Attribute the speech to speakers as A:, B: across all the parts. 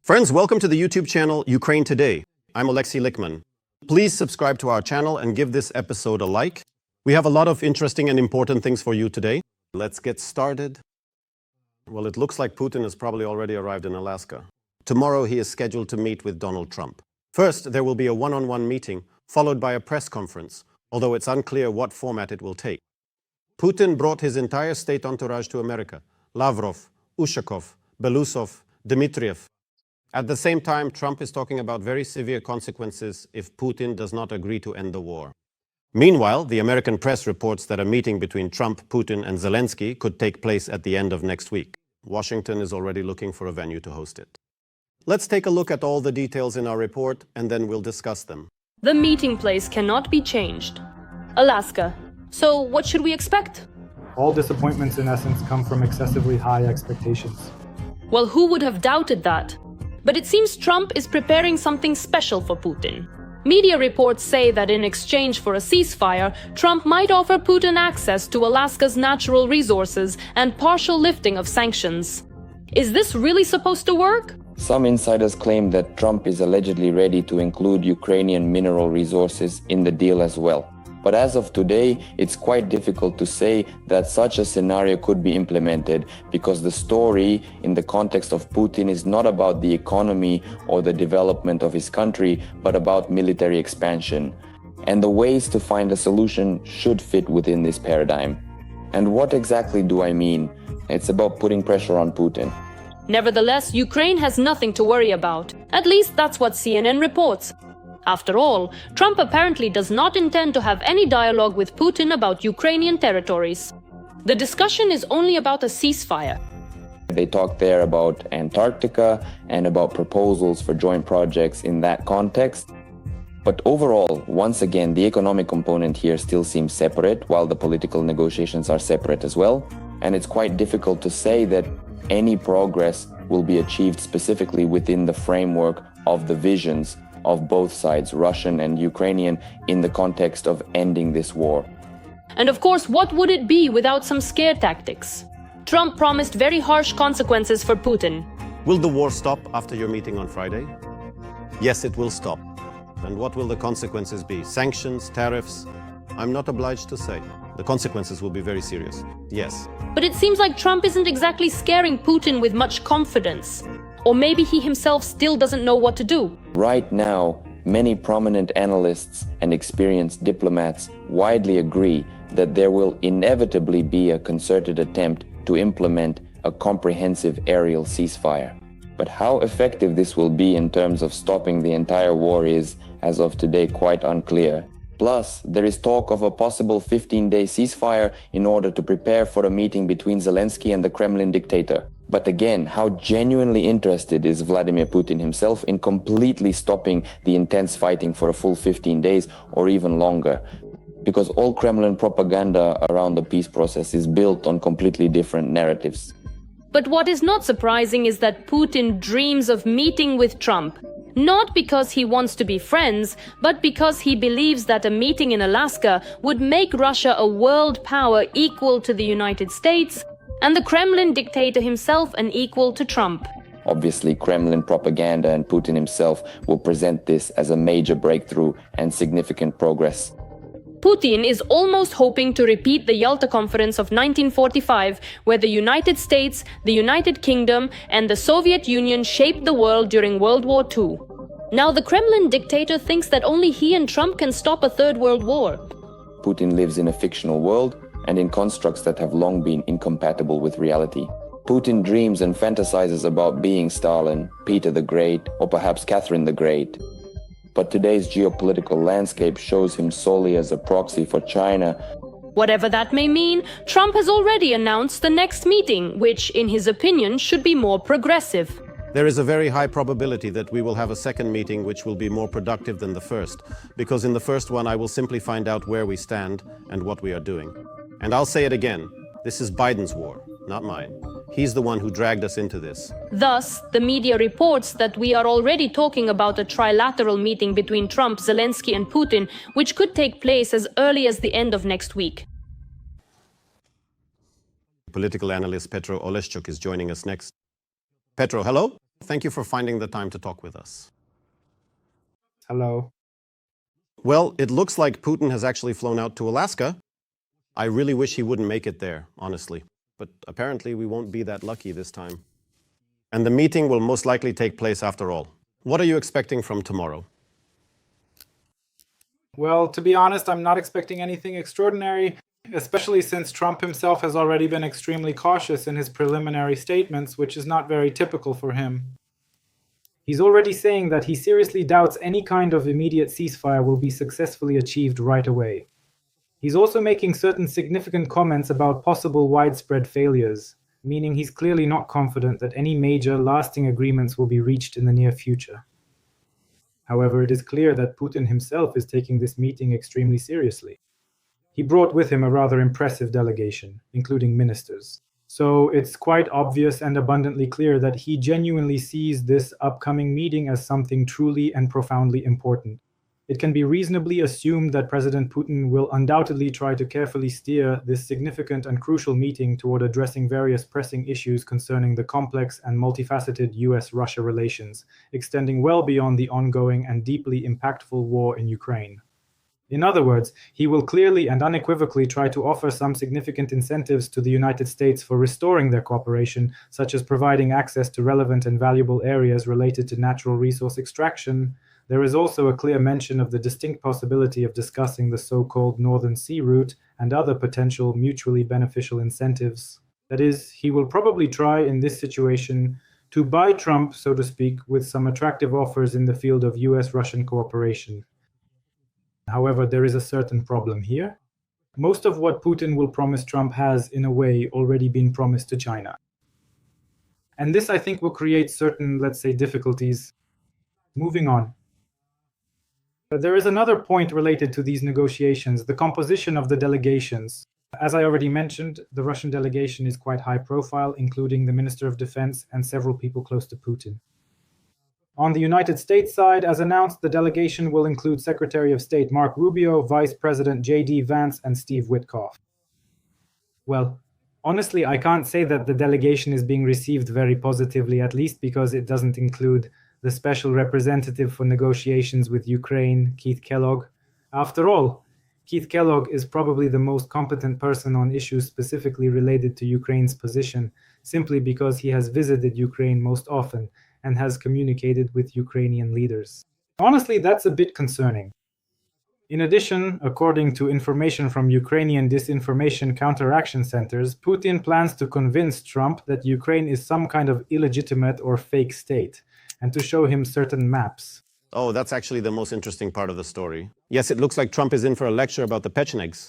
A: Friends, welcome to the YouTube channel Ukraine Today. I'm Alexei Lickman. Please subscribe to our channel and give this episode a like. We have a lot of interesting and important things for you today. Let's get started. Well, it looks like Putin has probably already arrived in Alaska. Tomorrow he is scheduled to meet with Donald Trump. First, there will be a one-on-one meeting, followed by a press conference, although it's unclear what format it will take. Putin brought his entire state entourage to America: Lavrov, Ushakov, Belousov, Dmitriev. At the same time, Trump is talking about very severe consequences if Putin does not agree to end the war. Meanwhile, the American press reports that a meeting between Trump, Putin, and Zelensky could take place at the end of next week. Washington is already looking for a venue to host it. Let's take a look at all the details in our report, and then we'll discuss them.
B: The meeting place cannot be changed. Alaska. So what should we expect?
C: All disappointments, in essence, come from excessively high expectations.
B: Well, who would have doubted that? But it seems Trump is preparing something special for Putin. Media reports say that in exchange for a ceasefire, Trump might offer Putin access to Alaska's natural resources and partial lifting of sanctions. Is this really supposed to work?
D: Some insiders claim that Trump is allegedly ready to include Ukrainian mineral resources in the deal as well. But as of today, it's quite difficult to say that such a scenario could be implemented, because the story in the context of Putin is not about the economy or the development of his country, but about military expansion. And the ways to find a solution should fit within this paradigm. And what exactly do I mean? It's about putting pressure on Putin.
B: Nevertheless, Ukraine has nothing to worry about. At least that's what CNN reports. After all, Trump apparently does not intend to have any dialogue with Putin about Ukrainian territories. The discussion is only about a ceasefire.
D: They talk there about Antarctica and about proposals for joint projects in that context. But overall, once again, the economic component here still seems separate, while the political negotiations are separate as well. And it's quite difficult to say that any progress will be achieved specifically within the framework of the visions of both sides, Russian and Ukrainian, in the context of ending this war.
B: And of course, what would it be without some scare tactics? Trump promised very harsh consequences for Putin.
A: Will the war stop after your meeting on Friday? Yes, it will stop. And what will the consequences be? Sanctions, tariffs? I'm not obliged to say. The consequences will be very serious. Yes.
B: But it seems like Trump isn't exactly scaring Putin with much confidence. Or maybe he himself still doesn't know what to do.
D: Right now, many prominent analysts and experienced diplomats widely agree that there will inevitably be a concerted attempt to implement a comprehensive aerial ceasefire. But how effective this will be in terms of stopping the entire war is, as of today, quite unclear. Plus, there is talk of a possible 15-day ceasefire in order to prepare for a meeting between Zelensky and the Kremlin dictator. But again, how genuinely interested is Vladimir Putin himself in completely stopping the intense fighting for a full 15 days or even longer? Because all Kremlin propaganda around the peace process is built on completely different narratives.
B: But what is not surprising is that Putin dreams of meeting with Trump. Not because he wants to be friends, but because he believes that a meeting in Alaska would make Russia a world power equal to the United States, and the Kremlin dictator himself an equal to Trump.
D: Obviously, Kremlin propaganda and Putin himself will present this as a major breakthrough and significant progress.
B: Putin is almost hoping to repeat the Yalta Conference of 1945, where the United States, the United Kingdom, and the Soviet Union shaped the world during World War II. Now the Kremlin dictator thinks that only he and Trump can stop a third world war.
D: Putin lives in a fictional world and in constructs that have long been incompatible with reality. Putin dreams and fantasizes about being Stalin, Peter the Great, or perhaps Catherine the Great. But today's geopolitical landscape shows him solely as a proxy for China.
B: Whatever that may mean, Trump has already announced the next meeting, which, in his opinion, should be more progressive.
A: There is a very high probability that we will have a second meeting which will be more productive than the first, because in the first one I will simply find out where we stand and what we are doing. And I'll say it again, this is Biden's war, not mine. He's the one who dragged us into this.
B: Thus, the media reports that we are already talking about a trilateral meeting between Trump, Zelensky, and Putin, which could take place as early as the end of next week.
A: Political analyst Petro Oleszczuk is joining us next. Petro, hello? Thank you for finding the time to talk with us.
C: Hello.
A: Well, it looks like Putin has actually flown out to Alaska. I really wish he wouldn't make it there, honestly. But apparently we won't be that lucky this time. And the meeting will most likely take place after all. What are you expecting from tomorrow?
C: Well, to be honest, I'm not expecting anything extraordinary, especially since Trump himself has already been extremely cautious in his preliminary statements, which is not very typical for him. He's already saying that he seriously doubts any kind of immediate ceasefire will be successfully achieved right away. He's also making certain significant comments about possible widespread failures, meaning he's clearly not confident that any major, lasting agreements will be reached in the near future. However, it is clear that Putin himself is taking this meeting extremely seriously. He brought with him a rather impressive delegation, including ministers. So it's quite obvious and abundantly clear that he genuinely sees this upcoming meeting as something truly and profoundly important. It can be reasonably assumed that President Putin will undoubtedly try to carefully steer this significant and crucial meeting toward addressing various pressing issues concerning the complex and multifaceted US-Russia relations, extending well beyond the ongoing and deeply impactful war in Ukraine. In other words, he will clearly and unequivocally try to offer some significant incentives to the United States for restoring their cooperation, such as providing access to relevant and valuable areas related to natural resource extraction. There is also a clear mention of the distinct possibility of discussing the so-called Northern Sea route and other potential mutually beneficial incentives. That is, he will probably try in this situation to buy Trump, so to speak, with some attractive offers in the field of US-Russian cooperation. However, there is a certain problem here. Most of what Putin will promise Trump has, in a way, already been promised to China. And this, I think, will create certain, let's say, difficulties. Moving on. There is another point related to these negotiations, the composition of the delegations. As I already mentioned, the Russian delegation is quite high profile, including the Minister of Defense and several people close to Putin. On the United States side, as announced, the delegation will include Secretary of State Mark Rubio, Vice President J.D. Vance, and Steve Witkoff. Well, honestly, I can't say that the delegation is being received very positively, at least because it doesn't include the special representative for negotiations with Ukraine, Keith Kellogg. After all, Keith Kellogg is probably the most competent person on issues specifically related to Ukraine's position, simply because he has visited Ukraine most often and has communicated with Ukrainian leaders. Honestly, that's a bit concerning. In addition, according to information from Ukrainian disinformation counteraction centers, Putin plans to convince Trump that Ukraine is some kind of illegitimate or fake state, and to show him certain maps.
A: Oh, that's actually the most interesting part of the story. Yes, it looks like Trump is in for a lecture about the pechenegs.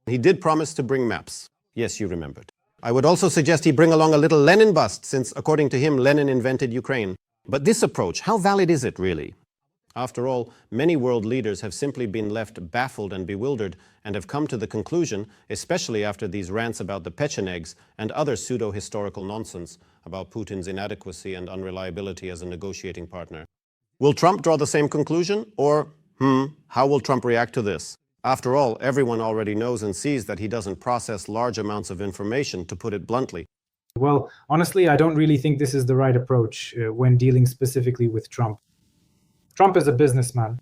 A: He did promise to bring maps. Yes, you remembered. I would also suggest he bring along a little Lenin bust, since, according to him, Lenin invented Ukraine. But this approach, how valid is it, really? After all, many world leaders have simply been left baffled and bewildered and have come to the conclusion, especially after these rants about the pechenegs and other pseudo-historical nonsense about Putin's inadequacy and unreliability as a negotiating partner. Will Trump draw the same conclusion? Or, how will Trump react to this? After all, everyone already knows and sees that he doesn't process large amounts of information, to put it bluntly.
C: Well, honestly, I don't really think this is the right approach when dealing specifically with Trump. Trump is a businessman.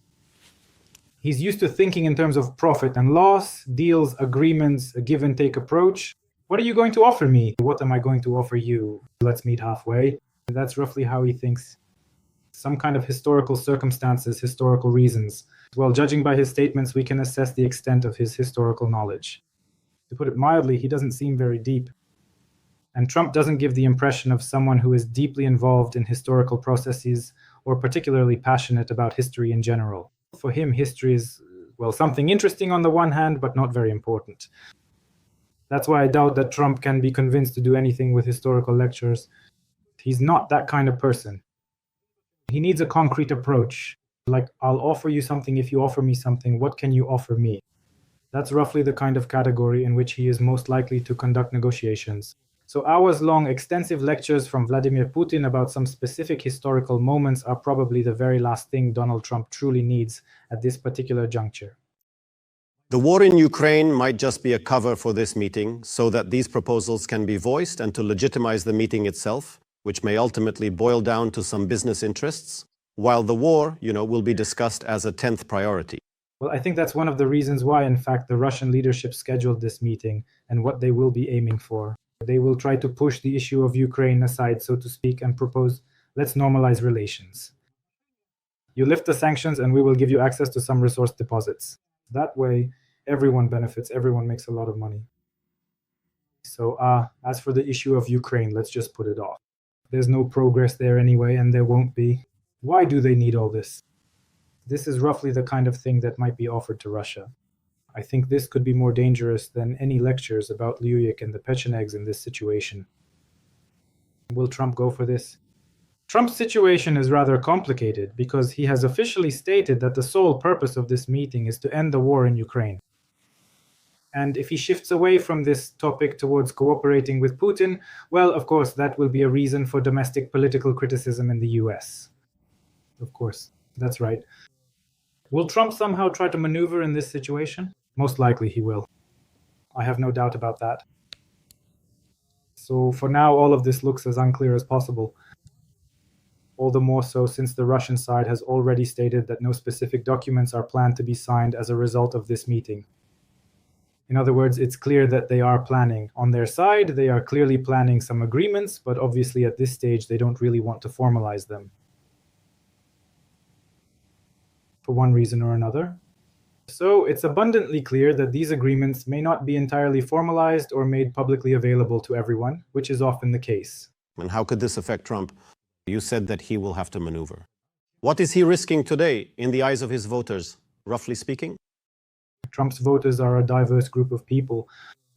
C: He's used to thinking in terms of profit and loss, deals, agreements, a give-and-take approach. What are you going to offer me? What am I going to offer you? Let's meet halfway. That's roughly how he thinks. Some kind of historical circumstances, historical reasons. Well, judging by his statements, we can assess the extent of his historical knowledge. To put it mildly, he doesn't seem very deep. And Trump doesn't give the impression of someone who is deeply involved in historical processes or particularly passionate about history in general. For him, history is, well, something interesting on the one hand, but not very important. That's why I doubt that Trump can be convinced to do anything with historical lectures. He's not that kind of person. He needs a concrete approach. Like, I'll offer you something if you offer me something. What can you offer me? That's roughly the kind of category in which he is most likely to conduct negotiations. So hours-long extensive lectures from Vladimir Putin about some specific historical moments are probably the very last thing Donald Trump truly needs at this particular juncture.
A: The war in Ukraine might just be a cover for this meeting so that these proposals can be voiced and to legitimize the meeting itself. which may ultimately boil down to some business interests, while the war, will be discussed as a 10th priority.
C: Well, I think that's one of the reasons why, in fact, the Russian leadership scheduled this meeting and what they will be aiming for. They will try to push the issue of Ukraine aside, so to speak, and propose, let's normalize relations. You lift the sanctions and we will give you access to some resource deposits. That way, everyone benefits, everyone makes a lot of money. So as for the issue of Ukraine, let's just put it off. There's no progress there anyway, and there won't be. Why do they need all this? This is roughly the kind of thing that might be offered to Russia. I think this could be more dangerous than any lectures about Lyuyik and the Pechenegs in this situation. Will Trump go for this? Trump's situation is rather complicated because he has officially stated that the sole purpose of this meeting is to end the war in Ukraine. And if he shifts away from this topic towards cooperating with Putin, well, of course, that will be a reason for domestic political criticism in the US. Of course, that's right. Will Trump somehow try to maneuver in this situation? Most likely he will. I have no doubt about that. So for now, all of this looks as unclear as possible. All the more so since the Russian side has already stated that no specific documents are planned to be signed as a result of this meeting. In other words, it's clear that they are planning. On their side, they are clearly planning some agreements, but obviously at this stage, they don't really want to formalize them. For one reason or another. So it's abundantly clear that these agreements may not be entirely formalized or made publicly available to everyone, which is often the case.
A: And how could this affect Trump? You said that he will have to maneuver. What is he risking today in the eyes of his voters, roughly speaking?
C: Trump's voters are a diverse group of people.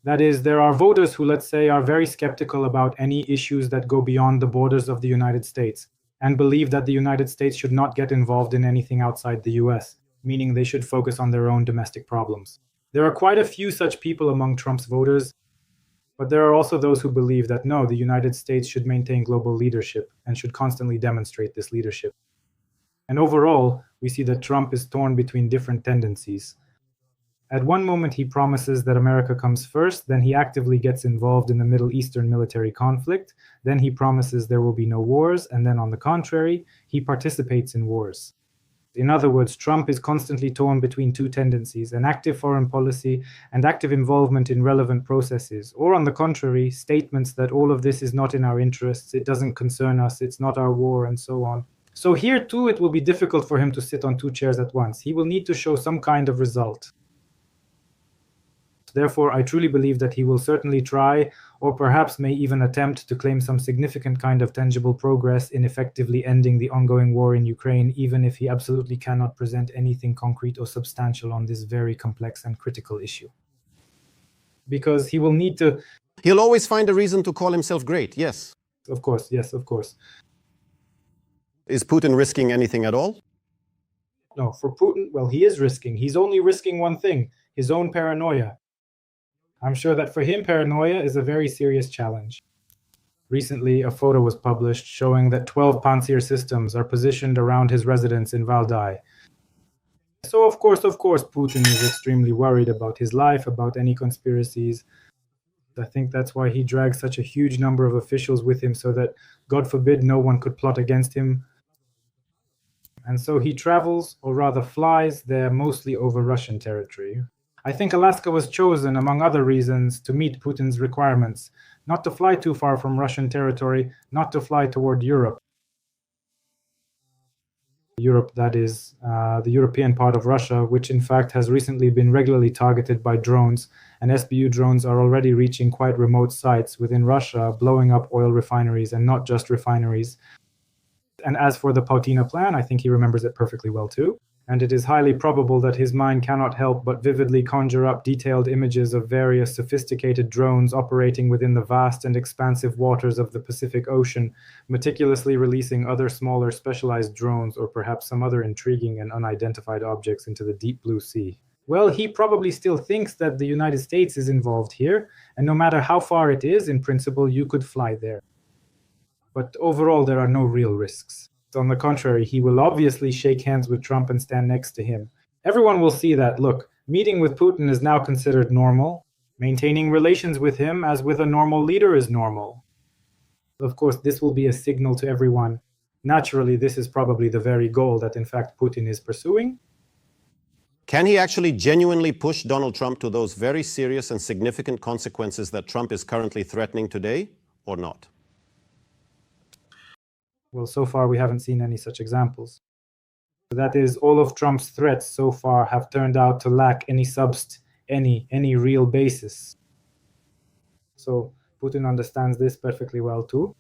C: That is, there are voters who, let's say, are very skeptical about any issues that go beyond the borders of the United States and believe that the United States should not get involved in anything outside the US, meaning they should focus on their own domestic problems. There are quite a few such people among Trump's voters, but there are also those who believe that no, the United States should maintain global leadership and should constantly demonstrate this leadership. And overall, we see that Trump is torn between different tendencies. At one moment, he promises that America comes first, then he actively gets involved in the Middle Eastern military conflict, then he promises there will be no wars, and then on the contrary, he participates in wars. In other words, Trump is constantly torn between two tendencies, an active foreign policy and active involvement in relevant processes, or on the contrary, statements that all of this is not in our interests, it doesn't concern us, it's not our war, and so on. So here too, it will be difficult for him to sit on two chairs at once. He will need to show some kind of result. Therefore, I truly believe that he will certainly try, or perhaps may even attempt to claim some significant kind of tangible progress in effectively ending the ongoing war in Ukraine, even if he absolutely cannot present anything concrete or substantial on this very complex and critical issue. Because he will need to...
A: He'll always find a reason to call himself great, yes.
C: Of course, yes, of course.
A: Is Putin risking anything at all?
C: No, for Putin, well, he is risking. He's only risking one thing, his own paranoia. I'm sure that for him, paranoia is a very serious challenge. Recently, a photo was published showing that 12 Pantsir systems are positioned around his residence in Valdai. So, of course, Putin is extremely worried about his life, about any conspiracies. I think that's why he drags such a huge number of officials with him so that, God forbid, no one could plot against him. And so he travels, or rather flies, there mostly over Russian territory. I think Alaska was chosen, among other reasons, to meet Putin's requirements, not to fly too far from Russian territory, not to fly toward Europe. Europe, that is, the European part of Russia, which in fact has recently been regularly targeted by drones, and SBU drones are already reaching quite remote sites within Russia, blowing up oil refineries, and not just refineries. And as for the Pautina plan, I think he remembers it perfectly well too. And it is highly probable that his mind cannot help but vividly conjure up detailed images of various sophisticated drones operating within the vast and expansive waters of the Pacific Ocean, meticulously releasing other smaller specialized drones or perhaps some other intriguing and unidentified objects into the deep blue sea. Well, he probably still thinks that the United States is involved here, and no matter how far it is, in principle, you could fly there. But overall, there are no real risks. On the contrary, he will obviously shake hands with Trump and stand next to him. Everyone will see that, look, meeting with Putin is now considered normal. Maintaining relations with him as with a normal leader is normal. Of course, this will be a signal to everyone. Naturally, this is probably the very goal that, in fact, Putin is pursuing.
A: Can he actually genuinely push Donald Trump to those very serious and significant consequences that Trump is currently threatening today, or not?
C: Well, so far we haven't seen any such examples. That is, all of Trump's threats so far have turned out to lack any real basis. So Putin understands this perfectly well too.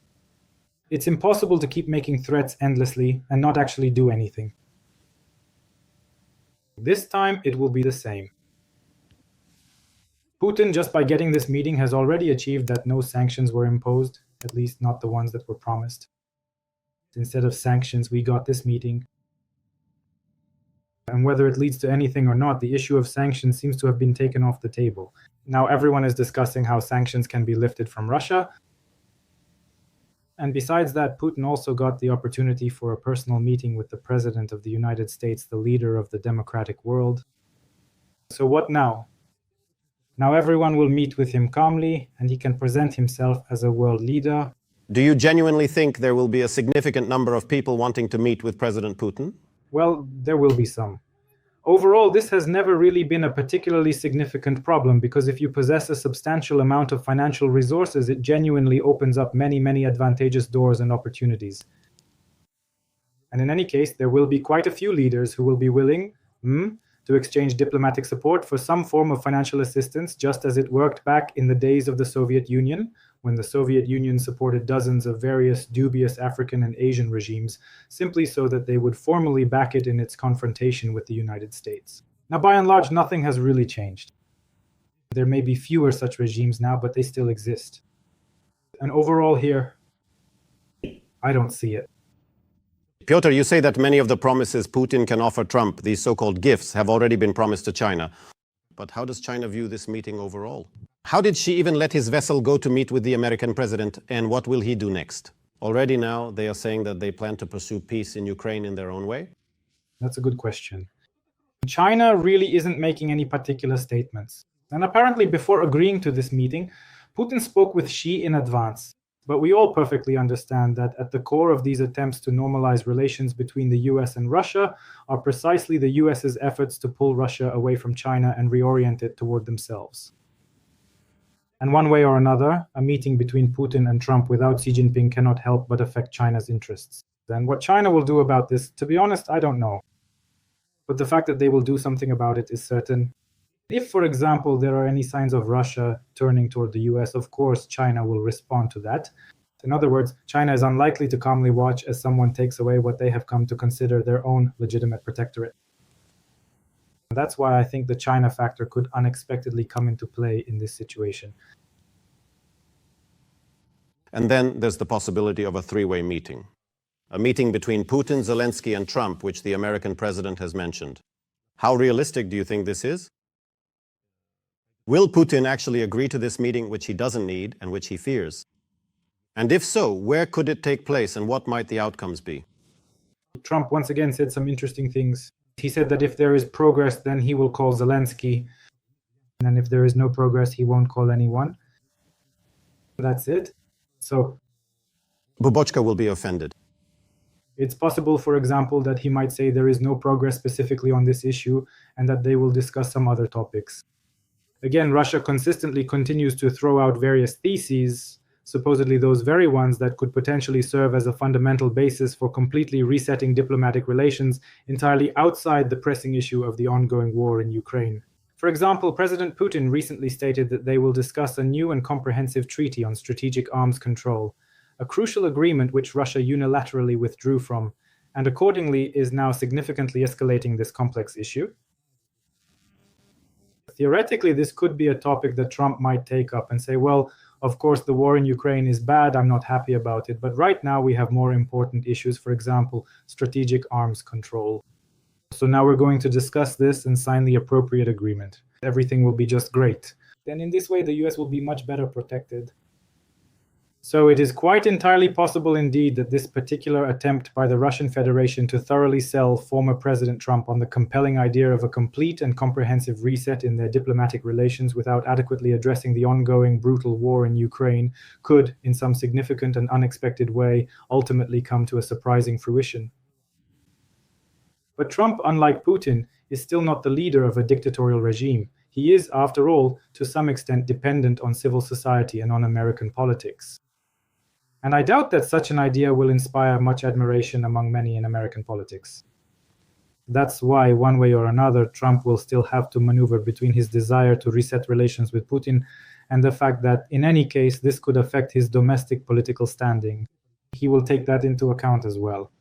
C: It's impossible to keep making threats endlessly and not actually do anything. This time it will be the same. Putin, just by getting this meeting, has already achieved that no sanctions were imposed, at least not the ones that were promised. Instead of sanctions, we got this meeting. And whether it leads to anything or not, the issue of sanctions seems to have been taken off the table. Now everyone is discussing how sanctions can be lifted from Russia. And besides that, Putin also got the opportunity for a personal meeting with the President of the United States, the leader of the democratic world. So what now? Now everyone will meet with him calmly, and he can present himself as a world leader.
A: Do you genuinely think there will be a significant number of people wanting to meet with President Putin?
C: Well, there will be some. Overall, this has never really been a particularly significant problem because if you possess a substantial amount of financial resources, it genuinely opens up many advantageous doors and opportunities. And in any case, there will be quite a few leaders who will be willing to exchange diplomatic support for some form of financial assistance, just as it worked back in the days of the Soviet Union, when the Soviet Union supported dozens of various dubious African and Asian regimes, simply so that they would formally back it in its confrontation with the United States. Now, by and large, nothing has really changed. There may be fewer such regimes now, but they still exist. And overall here, I don't see it.
A: Piotr, you say that many of the promises Putin can offer Trump, these so-called gifts, have already been promised to China. But how does China view this meeting overall? How did she even let his vessel go to meet with the American president, and what will he do next? Already now, they are saying that they plan to pursue peace in Ukraine in their own way?
C: That's a good question. China really isn't making any particular statements. And apparently before agreeing to this meeting, Putin spoke with Xi in advance. But we all perfectly understand that at the core of these attempts to normalize relations between the US and Russia are precisely the US's efforts to pull Russia away from China and reorient it toward themselves. And one way or another, a meeting between Putin and Trump without Xi Jinping cannot help but affect China's interests. And what China will do about this, to be honest, I don't know. But the fact that they will do something about it is certain. If, for example, there are any signs of Russia turning toward the US, of course, China will respond to that. In other words, China is unlikely to calmly watch as someone takes away what they have come to consider their own legitimate protectorate. That's why I think the China factor could unexpectedly come into play in this situation.
A: And then there's the possibility of a three-way meeting. A meeting between Putin, Zelensky, and Trump, which the American president has mentioned. How realistic do you think this is? Will Putin actually agree to this meeting, which he doesn't need and which he fears? And if so, where could it take place and what might the outcomes be?
C: Trump once again said some interesting things. He said that if there is progress, then he will call Zelensky. And if there is no progress, he won't call anyone. That's it. So
A: Bubochka will be offended.
C: It's possible, for example, that he might say there is no progress specifically on this issue and that they will discuss some other topics. Again, Russia consistently continues to throw out various theses, supposedly those very ones that could potentially serve as a fundamental basis for completely resetting diplomatic relations entirely outside the pressing issue of the ongoing war in Ukraine. For example, President Putin recently stated that they will discuss a new and comprehensive treaty on strategic arms control, a crucial agreement which Russia unilaterally withdrew from, and accordingly is now significantly escalating this complex issue. Theoretically, this could be a topic that Trump might take up and say, well, of course, the war in Ukraine is bad, I'm not happy about it, but right now we have more important issues, for example, strategic arms control. So now we're going to discuss this and sign the appropriate agreement. Everything will be just great. Then in this way, the US will be much better protected. So it is quite entirely possible indeed that this particular attempt by the Russian Federation to thoroughly sell former President Trump on the compelling idea of a complete and comprehensive reset in their diplomatic relations without adequately addressing the ongoing brutal war in Ukraine could, in some significant and unexpected way, ultimately come to a surprising fruition. But Trump, unlike Putin, is still not the leader of a dictatorial regime. He is, after all, to some extent dependent on civil society and on American politics. And I doubt that such an idea will inspire much admiration among many in American politics. That's why, one way or another, Trump will still have to maneuver between his desire to reset relations with Putin and the fact that, in any case, this could affect his domestic political standing. He will take that into account as well.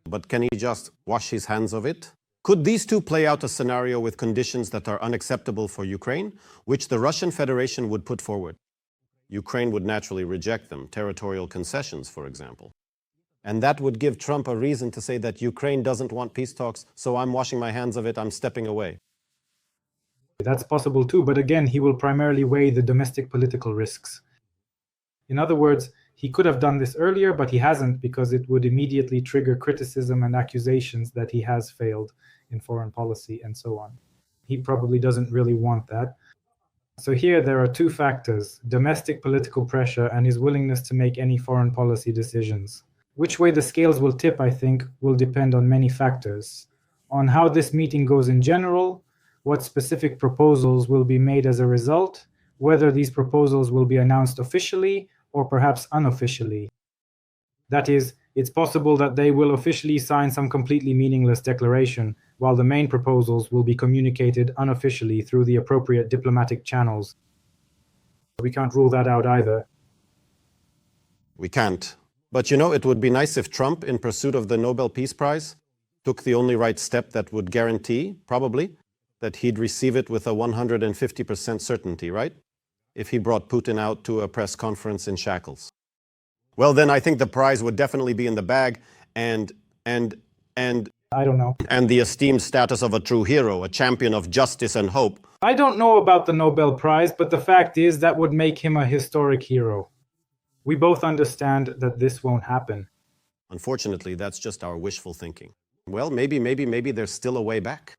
A: But can he just wash his hands of it? Could these two play out a scenario with conditions that are unacceptable for Ukraine, which the Russian Federation would put forward? Ukraine would naturally reject them, territorial concessions, for example. And that would give Trump a reason to say that Ukraine doesn't want peace talks, so I'm washing my hands of it, I'm stepping away.
C: That's possible too, but again, he will primarily weigh the domestic political risks. In other words, he could have done this earlier, but he hasn't because it would immediately trigger criticism and accusations that he has failed in foreign policy and so on. He probably doesn't really want that. So here there are two factors: domestic political pressure and his willingness to make any foreign policy decisions. Which way the scales will tip, I think, will depend on many factors. On how this meeting goes in general, what specific proposals will be made as a result, whether these proposals will be announced officially or perhaps unofficially. That is, it's possible that they will officially sign some completely meaningless declaration, while the main proposals will be communicated unofficially through the appropriate diplomatic channels. We can't rule that out either.
A: We can't. But you know, it would be nice if Trump, in pursuit of the Nobel Peace Prize, took the only right step that would guarantee, probably, that he'd receive it with a 150% certainty, right? If he brought Putin out to a press conference in shackles. Well, then I think the prize would definitely be in the bag and
C: I don't know.
A: and the esteemed status of a true hero, a champion of justice and hope.
C: I don't know about the Nobel Prize, but the fact is that would make him a historic hero. We both understand that this won't happen.
A: Unfortunately, that's just our wishful thinking. Well, maybe there's still a way back.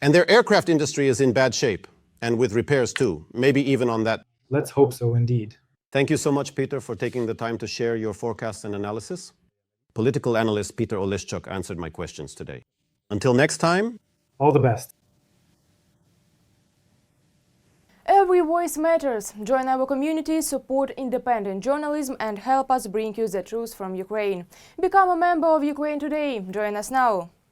A: And their aircraft industry is in bad shape, and with repairs too, maybe even on that.
C: Let's hope so indeed.
A: Thank you so much, Peter, for taking the time to share your forecasts and analysis. Political analyst Peter Oleszczuk answered my questions today. Until next time,
C: all the best.
E: Every voice matters. Join our community, support independent journalism and help us bring you the truth from Ukraine. Become a member of Ukraine Today. Join us now.